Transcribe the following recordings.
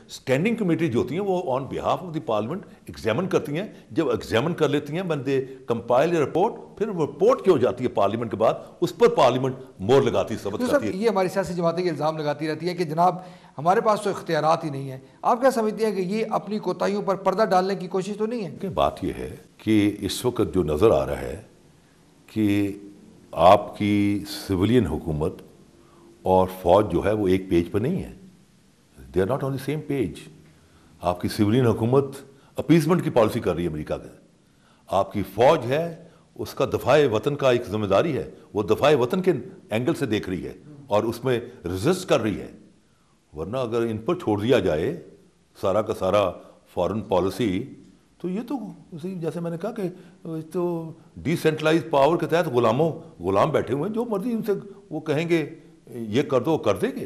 Standing committee جو ہوتی ہیں وہ on behalf of the parliament examine کرتی ہیں. جب ایگزامن کر لیتی ہیں when they compile a report, پھر وہ رپورٹ کیا ہو جاتی ہے پارلیمنٹ کے بعد, اس پر پارلیمنٹ مور لگاتی ہے, ثبت کرتی ہے. یہ ہماری سیاسی جماعتیں یہ الزام لگاتی رہتی ہیں کہ جناب ہمارے پاس تو اختیارات ہی نہیں ہیں. آپ کیا سمجھتے ہیں کہ یہ اپنی کوتاہیوں پر پردہ ڈالنے کی کوشش تو نہیں ہے؟ کہ بات یہ ہے کہ اس وقت جو نظر آ رہا ہے کہ آپ کی سویلین حکومت اور فوج جو ہے وہ ایک پیج پر نہیں ہے. They are not on the same page. آپ کی سویلین حکومت اپیسمنٹ کی پالیسی کر رہی ہے امریکہ کا. آپ کی فوج ہے, اس کا دفاع وطن کا ایک ذمہ داری ہے, وہ دفاع وطن کے اینگل سے دیکھ رہی ہے اور اس میں ریزسٹ کر رہی ہے. ورنہ اگر ان پر چھوڑ دیا جائے سارا کا سارا فارن پالیسی, تو یہ تو جیسے میں نے کہا کہ تو ڈی سینٹرلائز پاور کے تحت غلام بیٹھے ہوئے ہیں, جو مرضی ان سے وہ کہیں گے یہ کر دو کر دیں گے.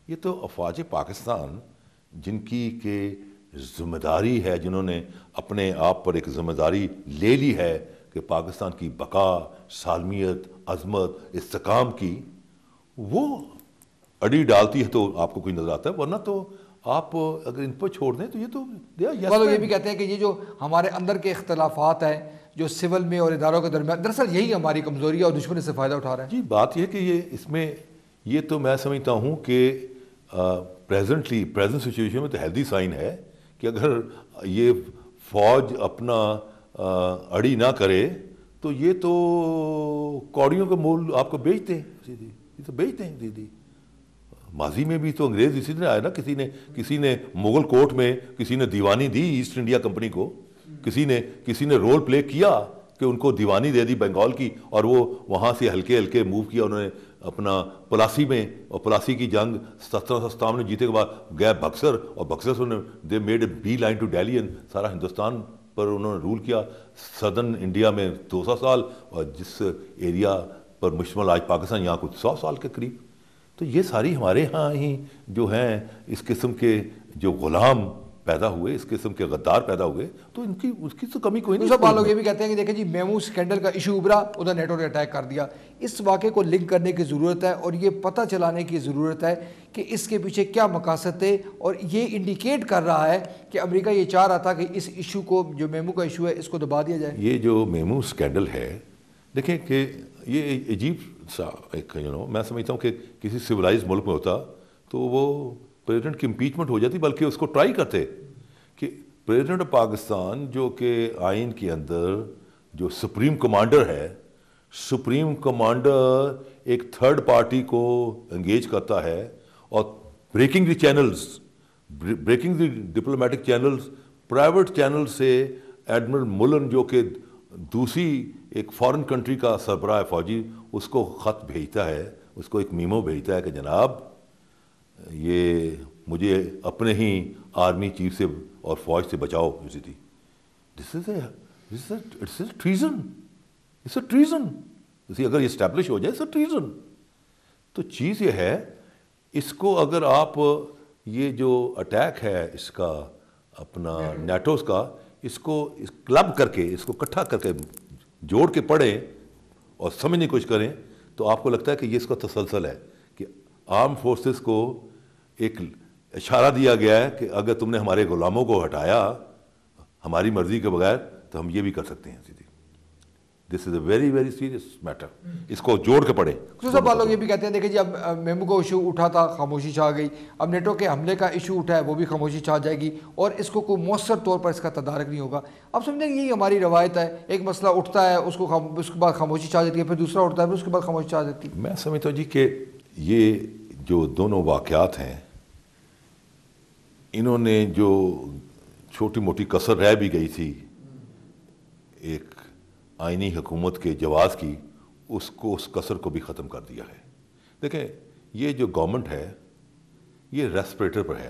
یہ تو افواج پاکستان جن کی کہ ذمہ داری ہے, جنہوں نے اپنے آپ پر ایک ذمہ داری لے لی ہے کہ پاکستان کی بقا, سالمیت, عظمت, استحکام کی, وہ اڑی ڈالتی ہے تو آپ کو کوئی نظر آتا ہے. ورنہ تو آپ اگر ان پر چھوڑ دیں تو یہ تو لوگ یہ بھی کہتے ہیں کہ یہ جو ہمارے اندر کے اختلافات ہیں جو سول میں اور اداروں کے درمیان, دراصل یہی ہماری کمزوری ہے اور دشمن سے فائدہ اٹھا رہے ہیں. جی بات یہ کہ یہ اس میں یہ تو میں سمجھتا ہوں کہ پریزنٹ سچویشن میں تو ہیلدی سائن ہے کہ اگر یہ فوج اپنا اڑی نہ کرے تو یہ تو کوڑیوں کا مول آپ کو بیچتے ہیں, یہ تو بیچتے ہیں دیدی. ماضی میں بھی تو انگریز اسی طرح آئے نا, کسی نے مغل کورٹ میں کسی نے دیوانی دی ایسٹ انڈیا کمپنی کو, کسی نے رول پلے کیا کہ ان کو دیوانی دے دی بنگال کی, اور وہ وہاں سے ہلکے ہلکے موو کیا انہوں نے اپنا پلاسی میں, اور پلاسی کی جنگ 1757 میں جیتے کے بعد گئے بکسر, اور بکسر سے انہوں نے they made a beeline to Delhi and سارا ہندوستان پر انہوں نے رول کیا. سدرن انڈیا میں 200 سال, اور جس ایریا پر مشتمل آج پاکستان یہاں کچھ 100 سال کے قریب. تو یہ ساری ہمارے ہاں ہی جو ہیں اس قسم کے جو غلام پیدا ہوئے, اس قسم کے غدار پیدا ہوئے, تو ان کی اس کی تو کمی کوئی نہیں. سب لوگ یہ بھی کہتے ہیں کہ دیکھیں جی میمو اسکینڈل کا ایشو ابھرا, ادھر نیٹو نے اٹیک کر دیا. اس واقعے کو لنک کرنے کی ضرورت ہے اور یہ پتہ چلانے کی ضرورت ہے کہ اس کے پیچھے کیا مقاصد تھے, اور یہ انڈیکیٹ کر رہا ہے کہ امریکہ یہ چاہ رہا تھا کہ اس ایشو کو, جو میمو کا ایشو ہے, اس کو دبا دیا جائے. یہ جو میمو اسکینڈل ہے, دیکھیں کہ یہ عجیب سا ایک میں سمجھتا ہوں کہ کسی سویلائز ملک میں ہوتا تو وہ پریزیڈنٹ کی امپیچمنٹ ہو جاتی, بلکہ اس کو ٹرائی کرتے کہ پریزیڈنٹ آف پاکستان جو کہ آئین کے اندر جو سپریم کمانڈر ہے, سپریم کمانڈر ایک تھرڈ پارٹی کو انگیج کرتا ہے اور breaking the channels, breaking the diplomatic channels, private channel سے ایڈمرل ملن جو کہ دوسری ایک فارن کنٹری کا سربراہ فوجی, اس کو خط بھیجتا ہے, اس کو ایک میمو بھیجتا ہے کہ جناب یہ مجھے اپنے ہی آرمی چیف سے اور فوج سے بچاؤ. دس is a treason, it's a treason. اگر یہ اسٹیبلش ہو جائے اٹس اے ٹریزن. تو چیز یہ ہے, اس کو اگر آپ یہ جو اٹیک ہے اس کا اپنا نیٹوز کا, اس کو کلب کر کے, اس کو اکٹھا کر کے جوڑ کے پڑھیں اور سمجھنے کی کوشش کریں, تو آپ کو لگتا ہے کہ یہ اس کا تسلسل ہے کہ آرم فورسز کو ایک اشارہ دیا گیا ہے کہ اگر تم نے ہمارے غلاموں کو ہٹایا ہماری مرضی کے بغیر تو ہم یہ بھی کر سکتے ہیں. This is a very very serious matter. اس کو جوڑ کے پڑھیں. سب لوگ یہ بھی کہتے ہیں دیکھیں جی اب میمو کا ایشو اٹھا تھا, خاموشی چھا گئی. اب نیٹو کے حملے کا ایشو اٹھا ہے, وہ بھی خاموشی چھا جائے گی, اور اس کو کوئی مؤثر طور پر اس کا تدارک نہیں ہوگا. اب سمجھیں یہی ہماری روایت ہے, ایک مسئلہ اٹھتا ہے, اس کے بعد خاموشی چھا جاتی ہے, پھر دوسرا اٹھتا ہے, پھر اس کے بعد خاموشی چھا جاتی ہے. میں سمجھتا ہوں جی کہ یہ جو دونوں واقعات ہیں, انہوں نے جو چھوٹی موٹی کسر رہ بھی گئی تھی ایک آئینی حکومت کے جواز کی, اس کسر کو بھی ختم کر دیا ہے. دیکھیں یہ جو گورنمنٹ ہے یہ ریسپریٹر پر ہے.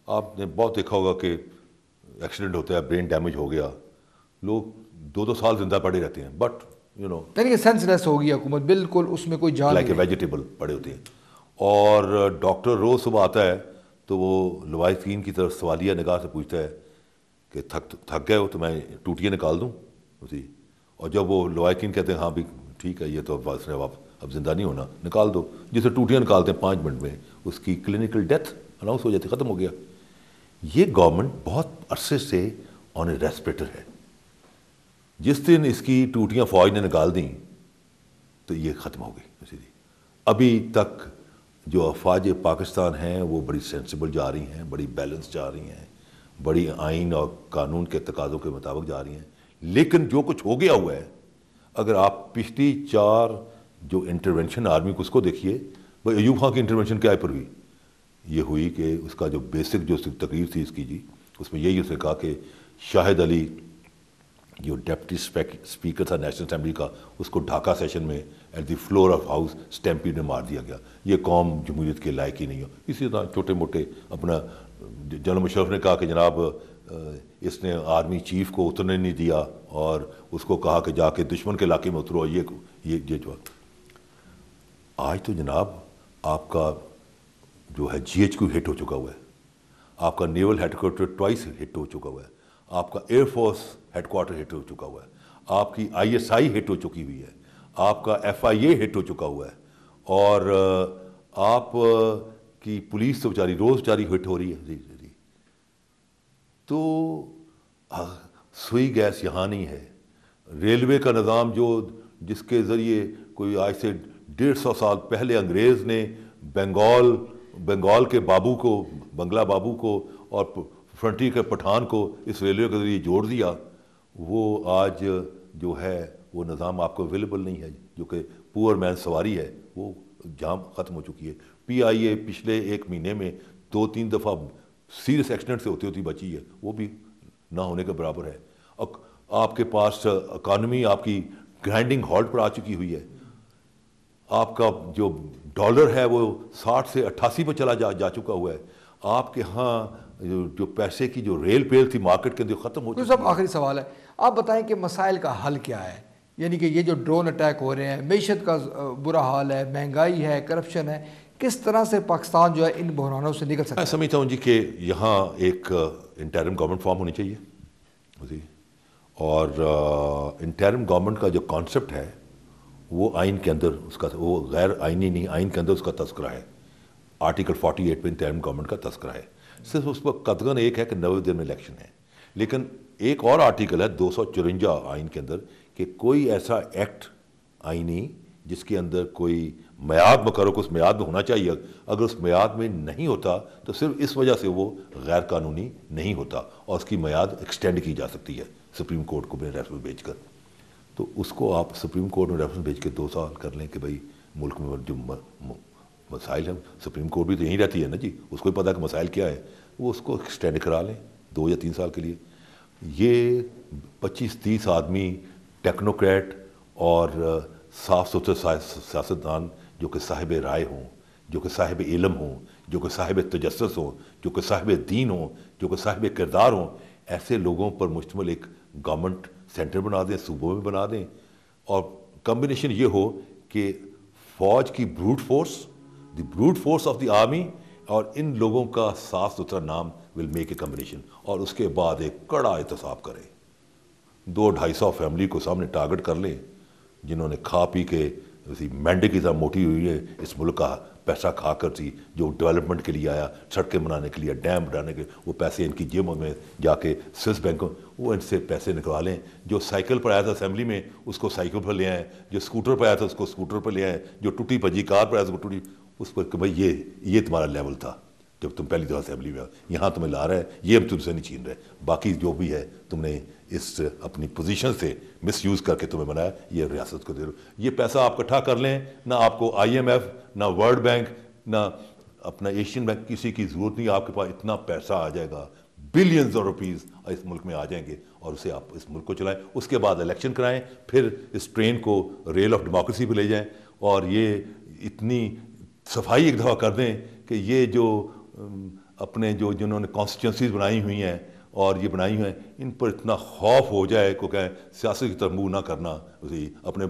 آپ نے بہت دیکھا ہوگا کہ ایکسیڈنٹ ہوتا ہے, برین ڈیمیج ہو گیا, لوگ 2 سال زندہ پڑے رہتے ہیں, بٹ یعنی سینس لیس ہو گئی حکومت, بالکل اس میں کوئی جان لائک اے ویجیٹیبل پڑے ہوتے ہیں. اور ڈاکٹر روز صبح آتا ہے تو وہ لوائقین کی طرف سوالیہ نگاہ سے پوچھتا ہے کہ تھک گئے ہو تو میں ٹوٹیاں نکال دوں. اور جب وہ لوائقین کہتے ہیں ہاں بھی ٹھیک ہے یہ تو اب زندہ نہیں ہونا, نکال دو. جسے ٹوٹیاں نکالتے ہیں 5 منٹ میں اس کی کلینکل ڈیتھ اناؤنس ہو جاتی, ختم ہو گیا. یہ گورنمنٹ بہت عرصے سے آن اے ریسپریٹر ہے. جس دن اس کی ٹوٹیاں فوج نے نکال دیں تو یہ ختم ہو گئی. ابھی تک جو افواج پاکستان ہیں وہ بڑی سینسیبل جا رہی ہیں, بڑی بیلنس جا رہی ہیں, بڑی آئین اور قانون کے تقاضوں کے مطابق جا رہی ہیں. لیکن جو کچھ ہو گیا ہوا ہے, اگر آپ پچھلی 4 جو انٹرونشن آرمی کو اس کو دیکھیے, بھائی ایوب خان کی انٹرونشن کیا پر ہوئی؟ یہ ہوئی کہ اس کا جو بیسک جو تقریر تھی اس کی جی, اس میں یہی اس نے کہا کہ شاہد علی جو ڈپٹی اسپیکر تھا نیشنل اسمبلی کا, اس کو ڈھاکہ سیشن میں at the floor of house stampede میں مار دیا گیا. یہ قوم جمہوریت کے لائق ہی نہیں ہو. اسی طرح چھوٹے موٹے اپنا جنرل مشرف نے کہا کہ جناب اس نے آرمی چیف کو اترنے نہیں دیا اور اس کو کہا کہ جا کے دشمن کے علاقے میں اترو. یہ جو آج تو جناب آپ کا جو ہے GHQ ہٹ ہو چکا ہوا ہے, آپ کا نیول ہیڈ کوارٹر ٹوائس ہٹ ہو چکا ہوا ہے, آپ کا ایئر فورس ہیڈ کوارٹر ہٹ ہو چکا ہوا ہے, آپ کی ISI ہٹ ہو چکی ہوئی ہے, آپ کا FIA ہٹ ہو چکا ہوا ہے, اور آپ کی پولیس تو بیچاری روز بیچاری ہٹ ہو رہی ہے. جی تو سوئی گیس یہاں نہیں ہے. ریلوے کا نظام جس کے ذریعے کوئی آج سے 150 سال پہلے انگریز نے بنگال کے بابو کو, بنگلہ بابو کو اور فرنٹی کے پٹھان کو اس ریلوے کے ذریعے جوڑ دیا, وہ آج جو ہے وہ نظام آپ کو اویلیبل نہیں ہے. جو کہ پور مین سواری ہے وہ جام ختم ہو چکی ہے. PIA پچھلے 1 مہینے میں 2-3 دفعہ سیریس ایکسیڈنٹ سے ہوتی بچی ہے, وہ بھی نہ ہونے کے برابر ہے. آپ کے پاس اکانومی آپ کی گرائنڈنگ ہالٹ پر آ چکی ہوئی ہے. آپ کا جو ڈالر ہے وہ 60 سے 88 پہ چلا جا چکا ہوا ہے. آپ کے ہاں جو پیسے کی جو ریل پیل تھی مارکیٹ کے اندر ختم ہو چکی ہے. صاحب آخری سوال ہے, آپ بتائیں کہ مسائل کا حل کیا ہے؟ یعنی کہ یہ جو ڈرون اٹیک ہو رہے ہیں, معیشت کا برا حال ہے, مہنگائی ہے, کرپشن ہے, کس طرح سے پاکستان جو ہے ان بحرانوں سے نکل سکتا ہے؟ میں سمجھتا ہوں جی کہ یہاں ایک انٹرم گورنمنٹ فارم ہونی چاہیے جی, اور انٹرم گورنمنٹ کا جو کانسیپٹ ہے وہ آئین کے اندر اس کا, وہ غیر آئینی نہیں, آئین کے اندر اس کا تذکرہ ہے. آرٹیکل 48 پہ انٹرم گورنمنٹ کا تذکرہ ہے. صرف اس پر قطعاً ایک ہے کہ 90 دن میں الیکشن ہے. لیکن ایک اور آرٹیکل ہے 254 آئین کے اندر کہ کوئی ایسا ایکٹ آئینی جس کے اندر کوئی میعاد مقرر کو اس میعاد میں ہونا چاہیے, اگر اس میعاد میں نہیں ہوتا تو صرف اس وجہ سے وہ غیر قانونی نہیں ہوتا اور اس کی میعاد ایکسٹینڈ کی جا سکتی ہے سپریم کورٹ کو میں ریفرنس بھیج کر. تو اس کو آپ سپریم کورٹ میں ریفرنس بھیج کے 2 سال کر لیں کہ بھائی ملک میں جو مسائل ہیں, سپریم کورٹ بھی تو یہیں رہتی ہے نا جی, اس کو بھی پتہ کہ مسائل کیا ہے, وہ اس کو ایکسٹینڈ کرا لیں 2 یا 3 سال کے لیے. یہ 25-30 آدمی ٹیکنوکریٹ اور صاف ستھرے سیاستدان جو کہ صاحب رائے ہوں, جو کہ صاحب علم ہوں, جو کہ صاحب تجسس ہوں, جو کہ صاحب دین ہوں, جو کہ صاحب کردار ہوں, ایسے لوگوں پر مشتمل ایک گورنمنٹ سینٹر بنا دیں, صوبوں میں بنا دیں, اور کمبینیشن یہ ہو کہ فوج کی brute force of the army اور ان لوگوں کا صاف ستھرا نام ول میک اے کمبینیشن, اور اس کے بعد ایک کڑا احتساب کریں. 200-250 فیملی کو سامنے ٹارگٹ کر لیں جنہوں نے کھا پی کے مینڈے کی طرح موٹی ہوئی ہے, اس ملک کا پیسہ کھا کر تھی, جو ڈیولپمنٹ کے لیے آیا, سڑکیں بنانے کے لیے, ڈیم بنانے کے, وہ پیسے ان کی جیبوں میں جا کے سوئس بینکوں, وہ ان سے پیسے نکلا لیں. جو سائیکل پر آیا تھا اسمبلی میں اس کو سائیکل پر لے آئیں, جو اسکوٹر پر آیا تھا اس کو اسکوٹر پر لے آئیں, جو ٹوٹی بھجی کار پر آیا تھا اس کو ٹوٹی, اس پر کہ بھائی یہ تمہارا لیول تھا جب تم پہلی دفعہ اسمبلی میں آؤ, یہاں تمہیں لا رہے ہیں, یہ ہم تم سے نہیں چھین رہے, باقی جو بھی ہے تم نے اس اپنی پوزیشن سے مس یوز کر کے تمہیں بنایا, یہ ریاست کو دے رہے ہو. یہ پیسہ آپ اکٹھا کر لیں, نہ آپ کو IMF, نہ ورلڈ بینک, نہ اپنا ایشین بینک, کسی کی ضرورت نہیں. آپ کے پاس اتنا پیسہ آ جائے گا, بلینز آف روپیز اس ملک میں آ جائیں گے, اور اسے آپ اس ملک کو چلائیں. اس کے بعد الیکشن کرائیں, پھر اس ٹرین کو ریل آف ڈیموکریسی پہ لے جائیں, اور یہ اتنی صفائی ایک دفعہ کر دیں کہ یہ جو اپنے جنہوں نے کانسٹیٹوئنسیز بنائی ہوئی ہیں اور یہ بنائی ہوئی ہیں, ان پر اتنا خوف ہو جائے کو کہیں سیاست کی طرف منہ نہ کرنا, اپنے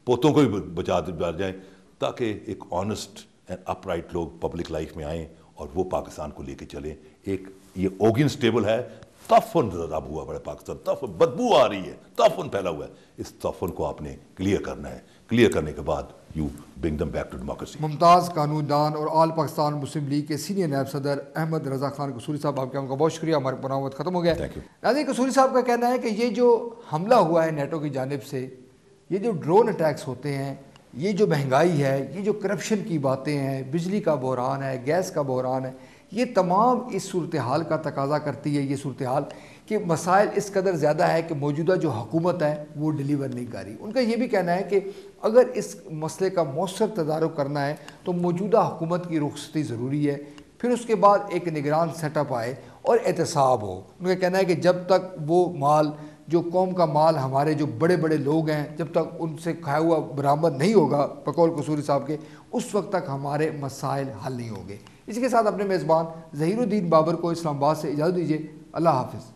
پوتوں کو بھی بچا جائیں, تاکہ ایک آنیسٹ اینڈ اپ رائٹ لوگ پبلک لائف میں آئیں اور وہ پاکستان کو لے کے چلیں. ایک یہ اوگن سٹیبل ہے, تعفن ضرب ہوا بڑا پاکستان, تعفن بدبو آ رہی ہے, تعفن پھیلا ہوا ہے. اس تعفن کو آپ نے کلیئر کرنا ہے. کلیئر کرنے کے بعد you bring them back to democracy. Mumtaz قانون دان اور آل پاکستان مسلم لیگ کے سینئر نائب صدر احمد رضا خان قصوری صاحب, آپ کا بہت شکریہ. ہمارا پروگرام وقت ختم ہو گیا. ناظرین, قصوری صاحب کا کہنا ہے کہ یہ جو حملہ ہوا ہے نیٹو کی جانب سے, یہ جو ڈرون اٹیکس ہوتے ہیں, یہ جو مہنگائی ہے, یہ جو کرپشن کی باتیں ہیں, بجلی کا بحران ہے, گیس کا بحران ہے, یہ تمام اس صورتحال کا تقاضا کرتی ہے یہ صورتحال کہ مسائل اس قدر زیادہ ہے کہ موجودہ جو حکومت ہے وہ ڈیلیور نہیں کر رہی. ان کا یہ بھی کہنا ہے کہ اگر اس مسئلے کا مؤثر تدارک کرنا ہے تو موجودہ حکومت کی رخصتی ضروری ہے, پھر اس کے بعد ایک نگران سیٹ اپ آئے اور احتساب ہو. ان کا کہنا ہے کہ جب تک وہ مال جو قوم کا مال ہمارے جو بڑے بڑے لوگ ہیں جب تک ان سے کھایا ہوا برآمد نہیں ہوگا بقول قصوری صاحب کے, اس وقت تک ہمارے مسائل حل نہیں ہوں گے. اسی کے ساتھ اپنے میزبان ظہیر الدین بابر کو اسلام آباد سے اجازت دیجیے. اللہ حافظ.